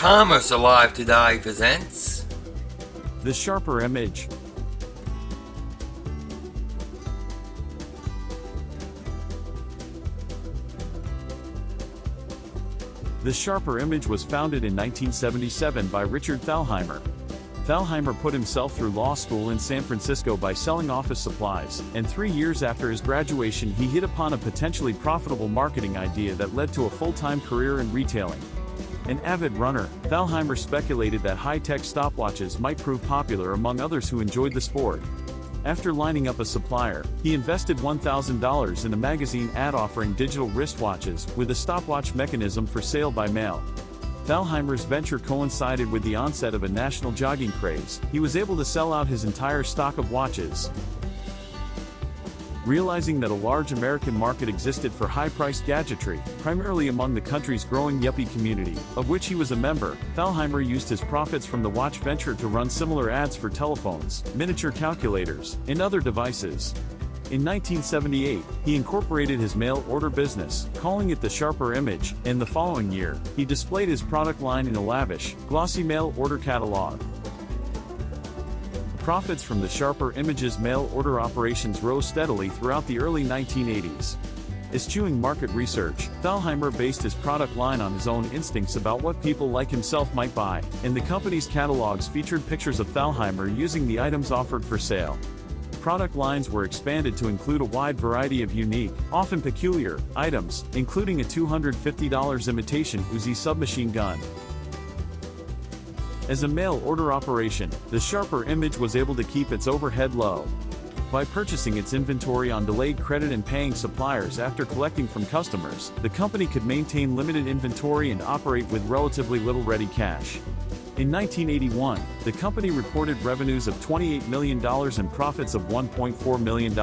Commerce Alive today presents The Sharper Image. The Sharper Image was founded in 1977 by Richard Thalheimer. Thalheimer put himself through law school in San Francisco by selling office supplies, and 3 years after his graduation he hit upon a potentially profitable marketing idea that led to a full-time career in retailing. An avid runner, Thalheimer speculated that high-tech stopwatches might prove popular among others who enjoyed the sport. After lining up a supplier, he invested $1,000 in a magazine ad offering digital wristwatches with a stopwatch mechanism for sale by mail. Thalheimer's venture coincided with the onset of a national jogging craze. He was able to sell out his entire stock of watches. Realizing that a large American market existed for high-priced gadgetry, primarily among the country's growing yuppie community, of which he was a member, Thalheimer used his profits from the watch venture to run similar ads for telephones, miniature calculators, and other devices. In 1978, he incorporated his mail order business, calling it the Sharper Image, and the following year, he displayed his product line in a lavish, glossy mail order catalog. Profits from the Sharper Image's mail order operations rose steadily throughout the early 1980s. Eschewing market research, Thalheimer based his product line on his own instincts about what people like himself might buy, and the company's catalogs featured pictures of Thalheimer using the items offered for sale. Product lines were expanded to include a wide variety of unique, often peculiar, items, including a $250 imitation Uzi submachine gun. As a mail order operation, the Sharper Image was able to keep its overhead low. By purchasing its inventory on delayed credit and paying suppliers after collecting from customers, the company could maintain limited inventory and operate with relatively little ready cash. In 1981, the company reported revenues of $28 million and profits of $1.4 million.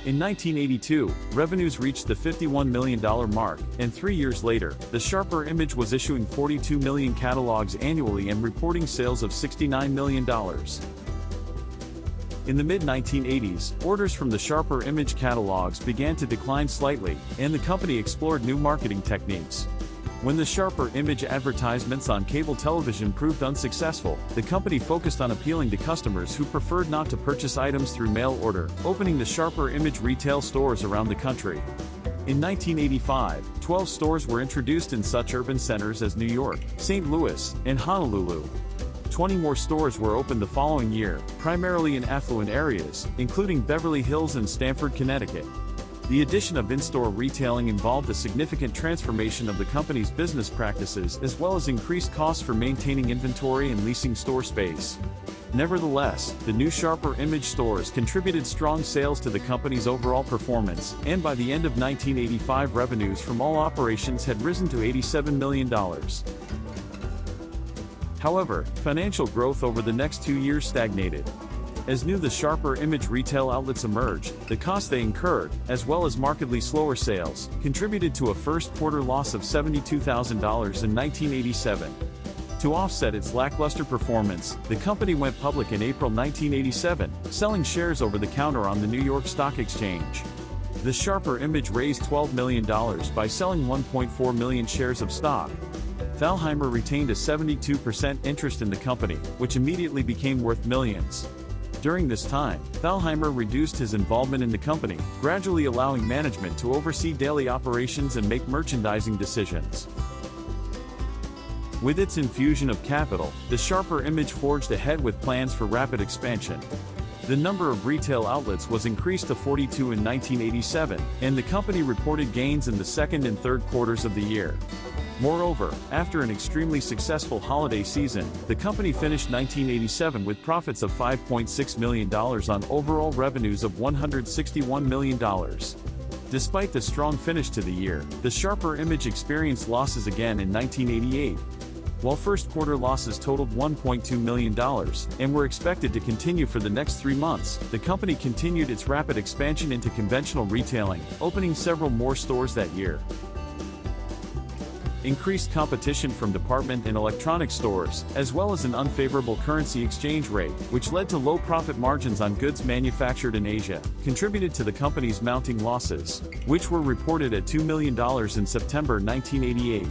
In 1982, revenues reached the $51 million mark, and 3 years later, the Sharper Image was issuing 42 million catalogs annually and reporting sales of $69 million. In the mid-1980s, orders from the Sharper Image catalogs began to decline slightly, and the company explored new marketing techniques. When the Sharper Image advertisements on cable television proved unsuccessful, the company focused on appealing to customers who preferred not to purchase items through mail order, opening the Sharper Image retail stores around the country. In 1985, 12 stores were introduced in such urban centers as New York, St. Louis, and Honolulu. 20 more stores were opened the following year, primarily in affluent areas, including Beverly Hills and Stamford, Connecticut. The addition of in-store retailing involved a significant transformation of the company's business practices as well as increased costs for maintaining inventory and leasing store space. Nevertheless, the new Sharper Image stores contributed strong sales to the company's overall performance, and by the end of 1985 revenues from all operations had risen to $87 million. However, financial growth over the next 2 years stagnated. As the Sharper Image retail outlets emerged, the costs they incurred, as well as markedly slower sales, contributed to a first-quarter loss of $72,000 in 1987. To offset its lackluster performance, the company went public in April 1987, selling shares over the counter on the New York Stock Exchange. The Sharper Image raised $12 million by selling 1.4 million shares of stock. Thalheimer retained a 72% interest in the company, which immediately became worth millions. During this time, Thalheimer reduced his involvement in the company, gradually allowing management to oversee daily operations and make merchandising decisions. With its infusion of capital, the Sharper Image forged ahead with plans for rapid expansion. The number of retail outlets was increased to 42 in 1987, and the company reported gains in the second and third quarters of the year. Moreover, after an extremely successful holiday season, the company finished 1987 with profits of $5.6 million on overall revenues of $161 million. Despite the strong finish to the year, the Sharper Image experienced losses again in 1988. While first-quarter losses totaled $1.2 million, and were expected to continue for the next 3 months, the company continued its rapid expansion into conventional retailing, opening several more stores that year. Increased competition from department and electronics stores, as well as an unfavorable currency exchange rate, which led to low profit margins on goods manufactured in Asia, contributed to the company's mounting losses, which were reported at $2 million in September 1988.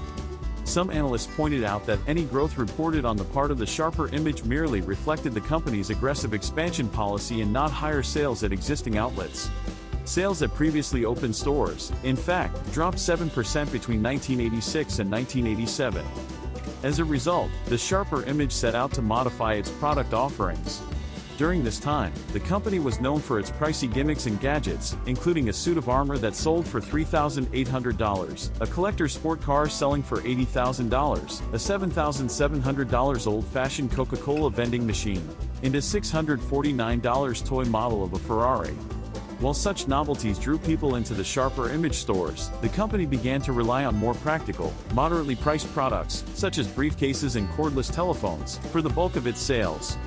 Some analysts pointed out that any growth reported on the part of the Sharper Image merely reflected the company's aggressive expansion policy and not higher sales at existing outlets. Sales at previously opened stores, in fact, dropped 7% between 1986 and 1987. As a result, the Sharper Image set out to modify its product offerings. During this time, the company was known for its pricey gimmicks and gadgets, including a suit of armor that sold for $3,800, a collector's sport car selling for $80,000, a $7,700 old-fashioned Coca-Cola vending machine, and a $649 toy model of a Ferrari. While such novelties drew people into the Sharper Image stores, the company began to rely on more practical, moderately priced products, such as briefcases and cordless telephones, for the bulk of its sales.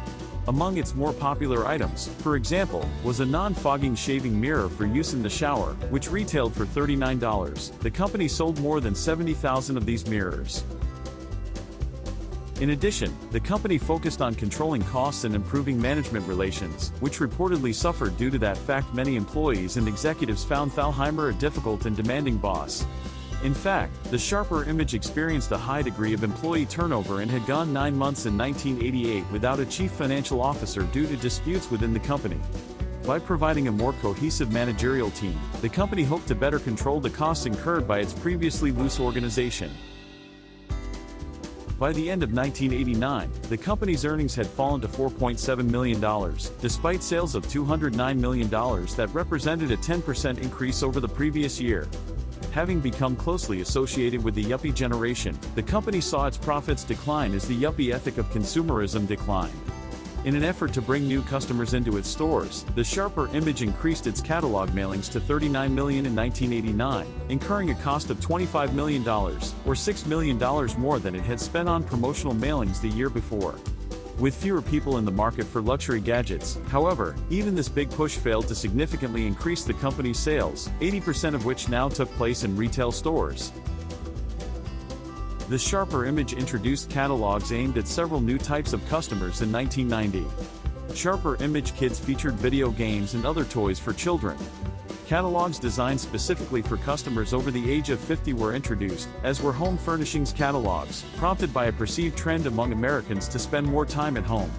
Among its more popular items, for example, was a non-fogging shaving mirror for use in the shower, which retailed for $39. The company sold more than 70,000 of these mirrors. In addition, the company focused on controlling costs and improving management relations, which reportedly suffered due to that fact. Many employees and executives found Thalheimer a difficult and demanding boss. In fact, the Sharper Image experienced a high degree of employee turnover and had gone 9 months in 1988 without a chief financial officer due to disputes within the company. By providing a more cohesive managerial team, the company hoped to better control the costs incurred by its previously loose organization. By the end of 1989, the company's earnings had fallen to $4.7 million, despite sales of $209 million that represented a 10% increase over the previous year. Having become closely associated with the yuppie generation, the company saw its profits decline as the yuppie ethic of consumerism declined. In an effort to bring new customers into its stores, the Sharper Image increased its catalog mailings to 39 million in 1989, incurring a cost of $25 million, or $6 million more than it had spent on promotional mailings the year before. With fewer people in the market for luxury gadgets, however, even this big push failed to significantly increase the company's sales, 80% of which now took place in retail stores. The Sharper Image introduced catalogs aimed at several new types of customers in 1990. Sharper Image Kids featured video games and other toys for children. Catalogs designed specifically for customers over the age of 50 were introduced, as were home furnishings catalogs, prompted by a perceived trend among Americans to spend more time at home.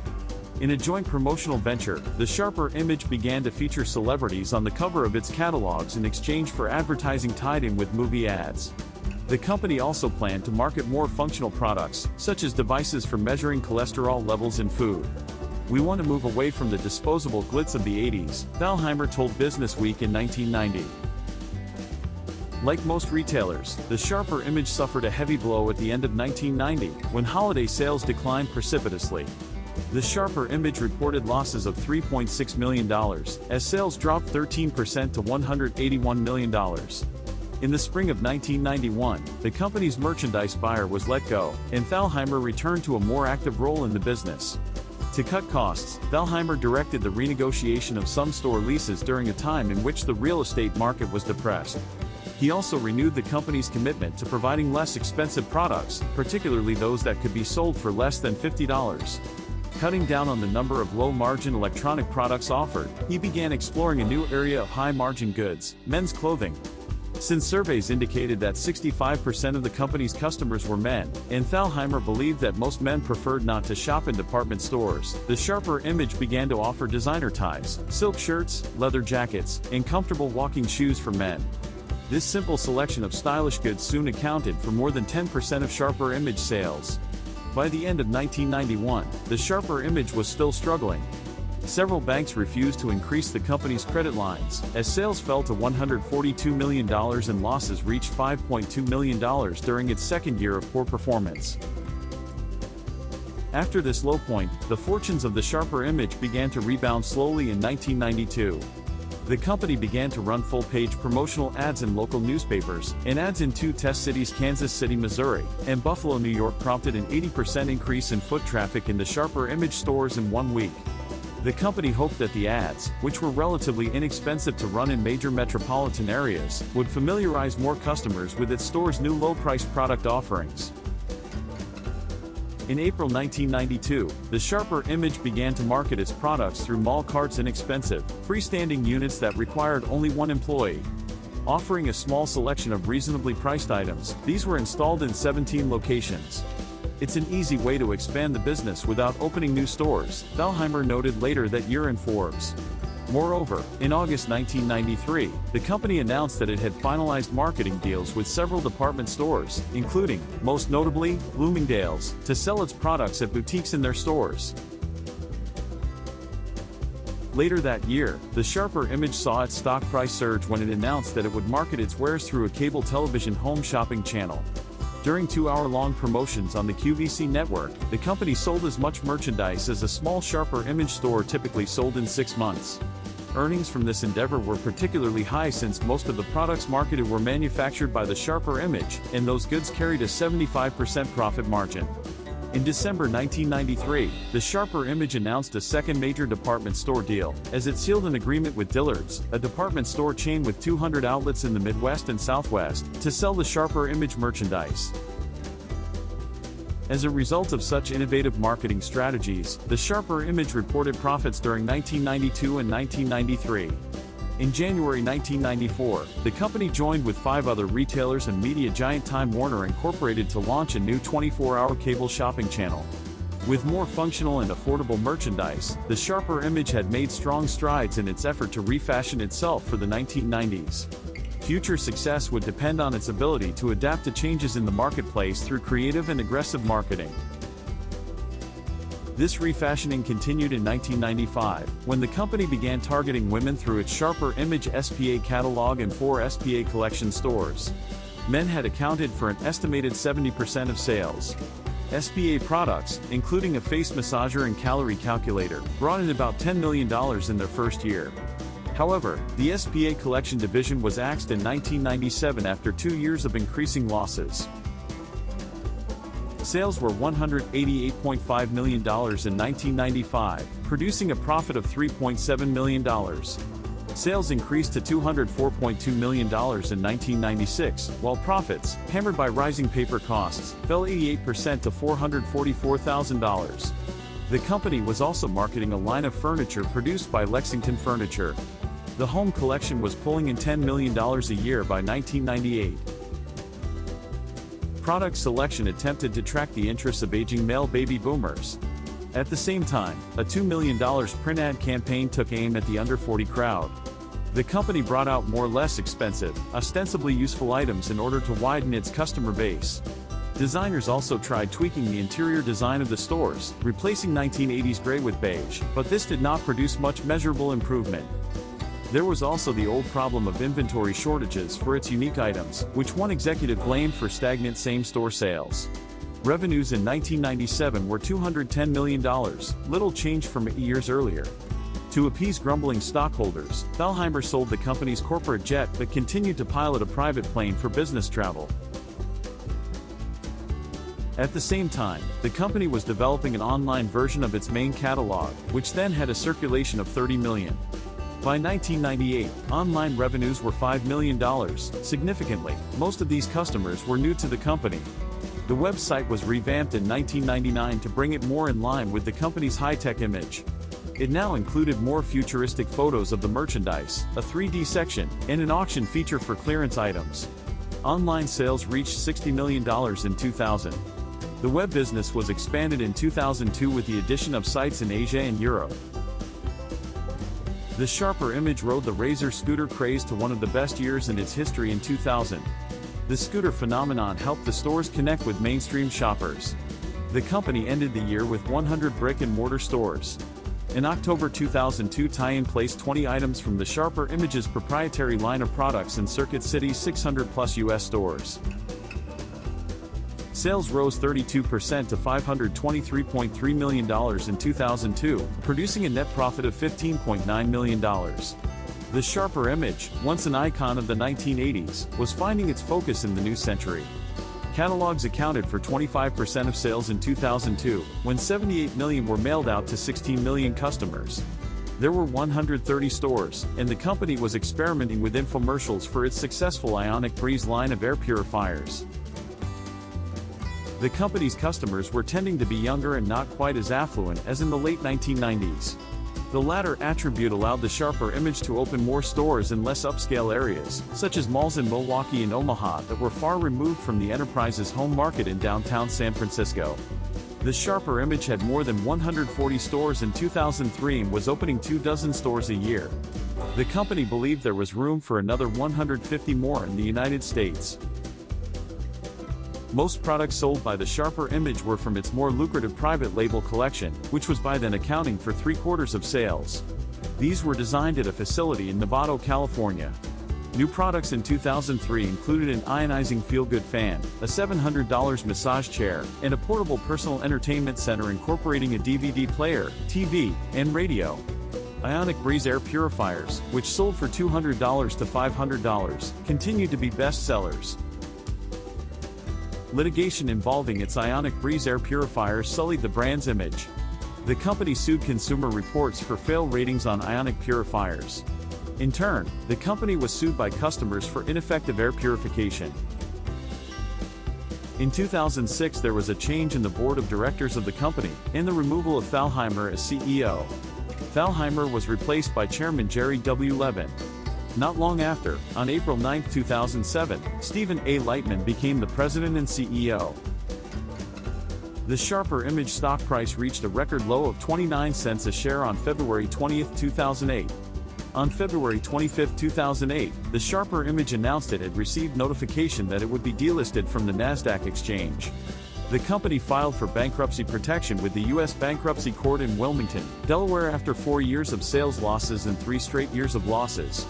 In a joint promotional venture, the Sharper Image began to feature celebrities on the cover of its catalogs in exchange for advertising tied in with movie ads. The company also planned to market more functional products, such as devices for measuring cholesterol levels in food. "We want to move away from the disposable glitz of the 80s, Thalheimer told Business Week in 1990. Like most retailers, the Sharper Image suffered a heavy blow at the end of 1990, when holiday sales declined precipitously. The Sharper Image reported losses of $3.6 million, as sales dropped 13% to $181 million. In the spring of 1991, the company's merchandise buyer was let go, and Thalheimer returned to a more active role in the business. To cut costs, Thalheimer directed the renegotiation of some store leases during a time in which the real estate market was depressed. He also renewed the company's commitment to providing less expensive products, particularly those that could be sold for less than $50. Cutting down on the number of low-margin electronic products offered, he began exploring a new area of high-margin goods, men's clothing. Since surveys indicated that 65% of the company's customers were men, and Thalheimer believed that most men preferred not to shop in department stores, the Sharper Image began to offer designer ties, silk shirts, leather jackets, and comfortable walking shoes for men. This simple selection of stylish goods soon accounted for more than 10% of Sharper Image sales. By the end of 1991, the Sharper Image was still struggling. Several banks refused to increase the company's credit lines, as sales fell to $142 million and losses reached $5.2 million during its second year of poor performance. After this low point, the fortunes of the Sharper Image began to rebound slowly in 1992. The company began to run full-page promotional ads in local newspapers, and ads in 2 test cities, Kansas City, Missouri, and Buffalo, New York, prompted an 80% increase in foot traffic in the Sharper Image stores in 1 week. The company hoped that the ads, which were relatively inexpensive to run in major metropolitan areas, would familiarize more customers with its store's new low-priced product offerings. In April 1992, the Sharper Image began to market its products through mall carts, inexpensive, freestanding units that required only 1 employee. offering a small selection of reasonably priced items. These were installed in 17 locations. It's an easy way to expand the business without opening new stores, Thalheimer noted later that year in Forbes. Moreover, in August 1993, the company announced that it had finalized marketing deals with several department stores, including, most notably, Bloomingdale's, to sell its products at boutiques in their stores. Later that year, the Sharper image saw its stock price surge when it announced that it would market its wares through a cable television home shopping channel. During 2-hour-long promotions on the QVC network, the company sold as much merchandise as a small Sharper image store typically sold in 6 months. Earnings from this endeavor were particularly high since most of the products marketed were manufactured by the Sharper image, and those goods carried a 75% profit margin. In December 1993, the Sharper image announced a second major department store deal, as it sealed an agreement with Dillard's, a department store chain with 200 outlets in the Midwest and Southwest, to sell the Sharper image merchandise. As a result of such innovative marketing strategies, the Sharper image reported profits during 1992 and 1993. In January 1994, the company joined with 5 other retailers and media giant Time Warner Incorporated to launch a new 24-hour cable shopping channel. With more functional and affordable merchandise, the Sharper image had made strong strides in its effort to refashion itself for the 1990s. Future success would depend on its ability to adapt to changes in the marketplace through creative and aggressive marketing. This refashioning continued in 1995, when the company began targeting women through its Sharper image SPA catalog and 4 SPA collection stores. Men had accounted for an estimated 70% of sales. SPA products, including a face massager and calorie calculator, brought in about $10 million in their first year. However, the SPA collection division was axed in 1997 after 2 years of increasing losses. Sales were $188.5 million in 1995, producing a profit of $3.7 million. Sales increased to $204.2 million in 1996, while profits, hammered by rising paper costs, fell 88% to $444,000. The company was also marketing a line of furniture produced by Lexington Furniture. The home collection was pulling in $10 million a year by 1998. Product selection attempted to track the interests of aging male baby boomers. At the same time, a $2 million print ad campaign took aim at the under 40 crowd. The company brought out more less expensive, ostensibly useful items in order to widen its customer base. Designers also tried tweaking the interior design of the stores, replacing 1980s gray with beige, but this did not produce much measurable improvement. There was also the old problem of inventory shortages for its unique items, which one executive blamed for stagnant same-store sales. Revenues in 1997 were $210 million, little change from 8 years earlier. To appease grumbling stockholders, Thalheimer sold the company's corporate jet but continued to pilot a private plane for business travel. At the same time, the company was developing an online version of its main catalog, which then had a circulation of 30 million. By 1998, online revenues were $5 million. Significantly, most of these customers were new to the company. The website was revamped in 1999 to bring it more in line with the company's high-tech image. It now included more futuristic photos of the merchandise, a 3D section, and an auction feature for clearance items. Online sales reached $60 million in 2000. The web business was expanded in 2002 with the addition of sites in Asia and Europe. The Sharper image rode the Razor scooter craze to one of the best years in its history in 2000. The scooter phenomenon helped the stores connect with mainstream shoppers. The company ended the year with 100 brick-and-mortar stores. In October 2002, tie-in placed 20 items from the Sharper image's proprietary line of products in Circuit City's 600-plus U.S. stores. Sales rose 32% to $523.3 million in 2002, producing a net profit of $15.9 million. The Sharper image, once an icon of the 1980s, was finding its focus in the new century. Catalogs accounted for 25% of sales in 2002, when 78 million were mailed out to 16 million customers. There were 130 stores, and the company was experimenting with infomercials for its successful Ionic Breeze line of air purifiers. The company's customers were tending to be younger and not quite as affluent as in the late 1990s. The latter attribute allowed the sharper image to open more stores in less upscale areas, such as malls in Milwaukee and Omaha that were far removed from the enterprise's home market in downtown San Francisco. The sharper image had more than 140 stores in 2003 and was opening 24 stores a year. The company believed there was room for another 150 more in the United States. Most products sold by the sharper image were from its more lucrative private label collection, which was by then accounting for 3/4 of sales. These were designed at a facility in Novato, California. New products in 2003 included an ionizing feel-good fan, a $700 massage chair, and a portable personal entertainment center incorporating a DVD player, TV, and radio. Ionic Breeze air purifiers, which sold for $200 to $500, continued to be best sellers. Litigation involving its Ionic Breeze air purifiers sullied the brand's image. The company sued Consumer Reports for fail ratings on Ionic purifiers. In turn, the company was sued by customers for ineffective air purification. In 2006 there was a change in the board of directors of the company, and the removal of Thalheimer as CEO. Thalheimer was replaced by Chairman Jerry W. Levin. Not long after, on April 9, 2007, Stephen A. Lightman became the president and CEO. The sharper image stock price reached a record low of 29 cents a share on February 20, 2008. On February 25, 2008, the sharper image announced it had received notification that it would be delisted from the NASDAQ exchange. The company filed for bankruptcy protection with the U.S. Bankruptcy Court in Wilmington, Delaware after 4 years of sales losses and 3 straight years of losses.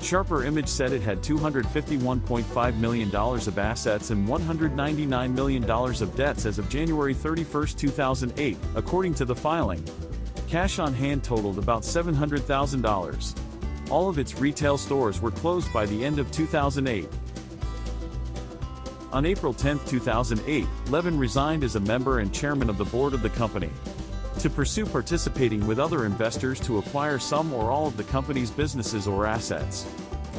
Sharper Image said it had $251.5 million of assets and $199 million of debts as of January 31, 2008, according to the filing. Cash on hand totaled about $700,000. All of its retail stores were closed by the end of 2008. On April 10, 2008, Levin resigned as a member and chairman of the board of the company to pursue participating with other investors to acquire some or all of the company's businesses or assets.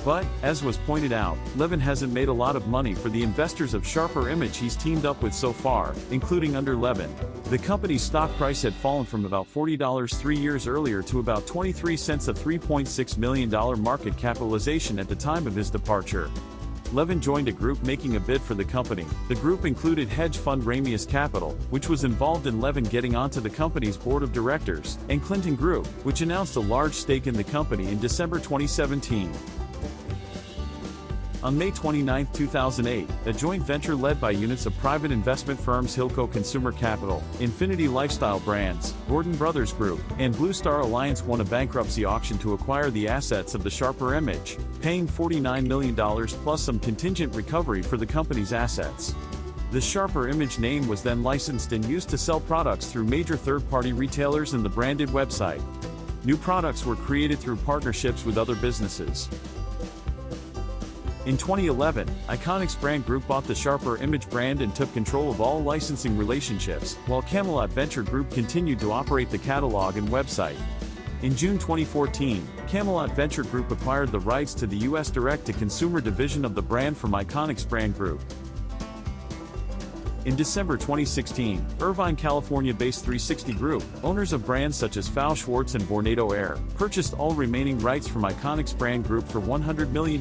But, as was pointed out, Levin hasn't made a lot of money for the investors of Sharper Image he's teamed up with so far, including under Levin. The company's stock price had fallen from about $40 3 years earlier to about 23 cents, a $3.6 million market capitalization at the time of his departure. Levin joined a group making a bid for the company. The group included hedge fund Ramius Capital, which was involved in Levin getting onto the company's board of directors, and Clinton Group, which announced a large stake in the company in December 2017. On May 29, 2008, a joint venture led by units of private investment firms Hilco Consumer Capital, Infinity Lifestyle Brands, Gordon Brothers Group, and Blue Star Alliance won a bankruptcy auction to acquire the assets of the Sharper Image, paying $49 million plus some contingent recovery for the company's assets. The Sharper Image name was then licensed and used to sell products through major third-party retailers and the branded website. New products were created through partnerships with other businesses. In 2011, Ionic Brand Group bought the Sharper Image brand and took control of all licensing relationships, while Camelot Venture Group continued to operate the catalog and website. In June 2014, Camelot Venture Group acquired the rights to the U.S. direct-to-consumer division of the brand from Ionic Brand Group. In December 2016, Irvine, California-based 360 Group, owners of brands such as Faux Schwartz and Vornado Air, purchased all remaining rights from Ionic Brand Group for $100 million.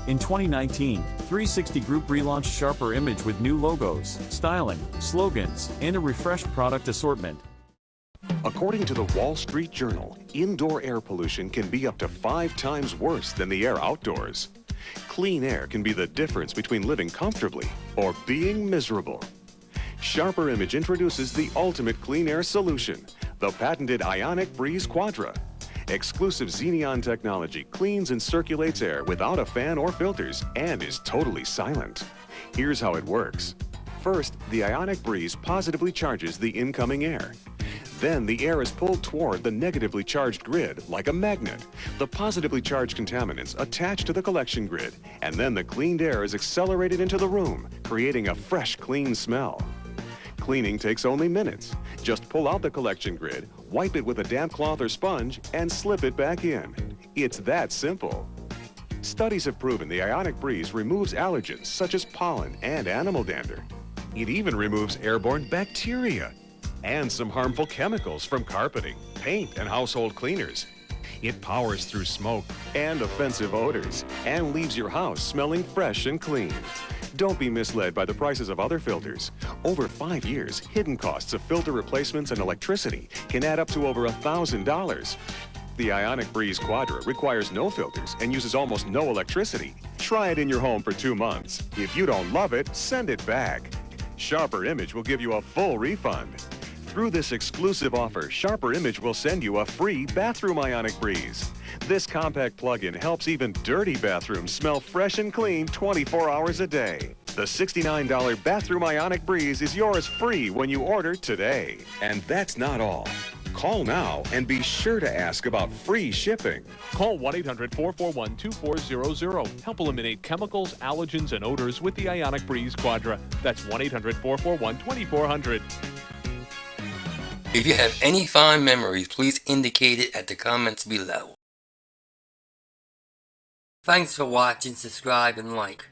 In 2019, 360 Group relaunched Sharper Image with new logos, styling, slogans, and a refreshed product assortment. According to the Wall Street Journal, indoor air pollution can be up to 5 times worse than the air outdoors. Clean air can be the difference between living comfortably or being miserable. Sharper Image introduces the ultimate clean air solution, the patented Ionic Breeze Quadra. Exclusive Xeneon technology cleans and circulates air without a fan or filters and is totally silent. Here's how it works. First, the Ionic Breeze positively charges the incoming air. Then the air is pulled toward the negatively charged grid like a magnet. The positively charged contaminants attach to the collection grid, and then the cleaned air is accelerated into the room, creating a fresh, clean smell. Cleaning takes only minutes. Just pull out the collection grid, wipe it with a damp cloth or sponge, and slip it back in. It's that simple. Studies have proven the Ionic Breeze removes allergens such as pollen and animal dander. It even removes airborne bacteria. and some harmful chemicals from carpeting, paint, and household cleaners. It powers through smoke and offensive odors and leaves your house smelling fresh and clean. Don't be misled by the prices of other filters. Over 5 years, hidden costs of filter replacements and electricity can add up to over $1,000. The Ionic Breeze Quadra requires no filters and uses almost no electricity. Try it in your home for 2 months. If you don't love it, send it back. Sharper Image will give you a full refund. Through this exclusive offer, Sharper Image will send you a free bathroom Ionic Breeze. This compact plug-in helps even dirty bathrooms smell fresh and clean 24 hours a day. The $69 bathroom Ionic Breeze is yours free when you order today. And that's not all. Call now and be sure to ask about free shipping. Call 1-800-441-2400. Help eliminate chemicals, allergens, and odors with the Ionic Breeze Quadra. That's 1-800-441-2400. If you have any fond memories, please indicate it at the comments below. Thanks for watching, subscribe, and like.